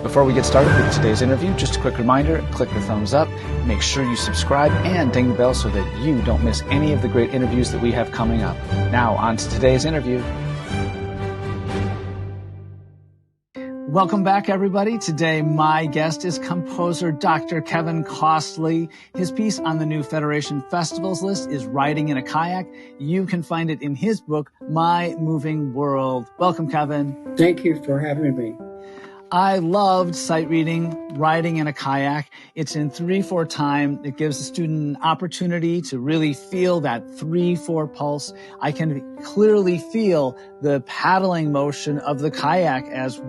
Before we get started with today's interview, just a quick reminder, click the thumbs up, make sure you subscribe, and ding the bell so that you don't miss any of the great interviews that we have coming up. Now, on to today's interview. Welcome back, everybody. Today, my guest is composer Dr. Kevin Costley. His piece on the new Federation Festivals list is Riding in a Kayak. You can find it in his book, My Moving World. Welcome, Kevin. Thank you for having me. I loved sight reading, Riding in a Kayak. It's in 3/4 time. It gives the student an opportunity to really feel that 3/4 pulse. I can clearly feel the paddling motion of the kayak as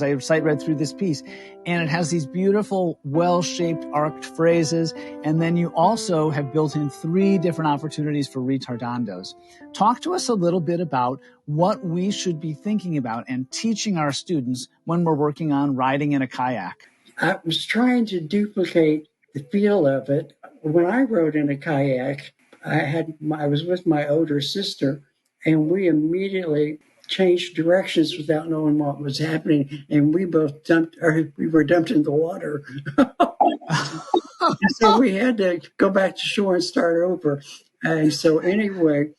I sight read through this piece. And it has these beautiful, well-shaped, arced phrases. And then you also have built in 3 different opportunities for retardandos. Talk to us a little bit about what we should be thinking about and teaching our students when we're working on riding in a kayak. I was trying to duplicate the feel of it. When I rode in a kayak, I was with my older sister, and we immediately changed directions without knowing what was happening, and we were dumped in the water. So we had to go back to shore and start over. And so anyway,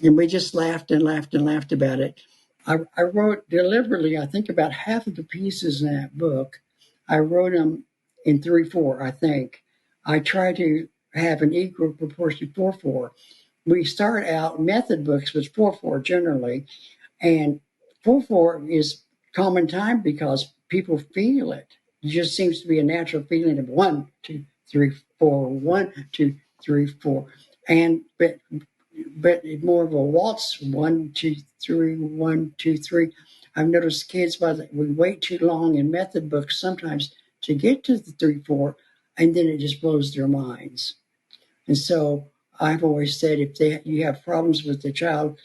and we just laughed and laughed and laughed about it. I wrote deliberately, I think about half of the pieces in that book, I wrote them in 3/4, I think. I try to have an equal proportion 4/4. We start out method books with 4/4 generally, and 4/4 is common time because people feel it. It just seems to be a natural feeling of 1, 2, 3, 4, 1, 2, 3, 4. But more of a waltz, 1, 2, 3, 1, 2, 3. I've noticed kids, we wait too long in method books sometimes to get to the 3/4, and then it just blows their minds. And so I've always said, you have problems with the child,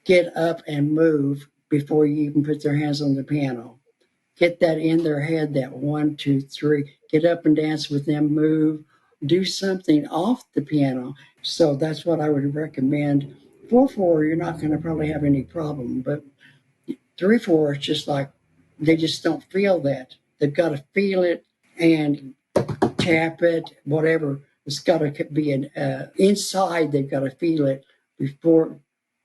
get up and move before you even put their hands on the piano. Get that in their head, that 1, 2, 3. Get up and dance with them, move, do something off the piano. So that's what I would recommend. 4/4, you're not going to probably have any problem, but 3/4 is just like they just don't feel that. They've got to feel it and tap it, whatever. It's got to be inside. They've got to feel it before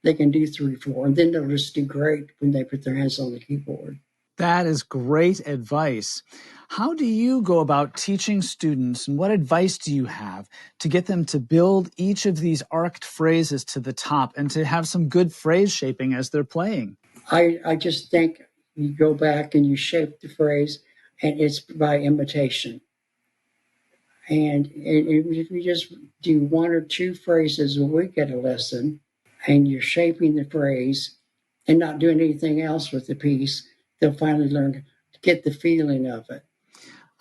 they can do 3/4, and then they'll just do great when they put their hands on the keyboard. That is great advice. How do you go about teaching students, and what advice do you have to get them to build each of these arced phrases to the top and to have some good phrase shaping as they're playing? I just think you go back and you shape the phrase, and it's by imitation. And if you just do 1 or 2 phrases a week at a lesson, and you're shaping the phrase and not doing anything else with the piece, they'll finally learn to get the feeling of it.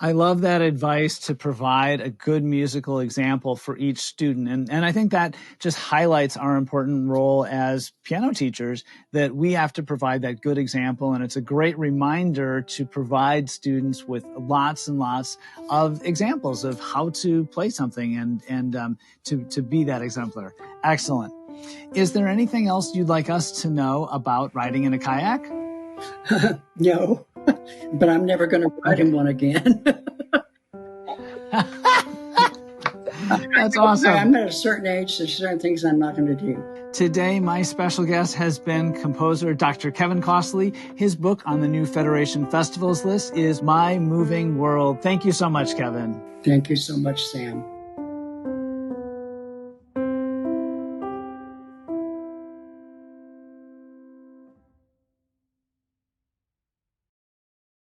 I love that advice to provide a good musical example for each student. And I think that just highlights our important role as piano teachers, that we have to provide that good example. And it's a great reminder to provide students with lots and lots of examples of how to play something and to be that exemplar. Excellent. Is there anything else you'd like us to know about riding in a kayak? No, but I'm never going to ride in one again. That's awesome. I'm at a certain age, there's certain things I'm not going to do. Today, my special guest has been composer Dr. Kevin Costley. His book on the new Federation Festivals list is My Moving World. Thank you so much, Kevin. Thank you so much, Sam.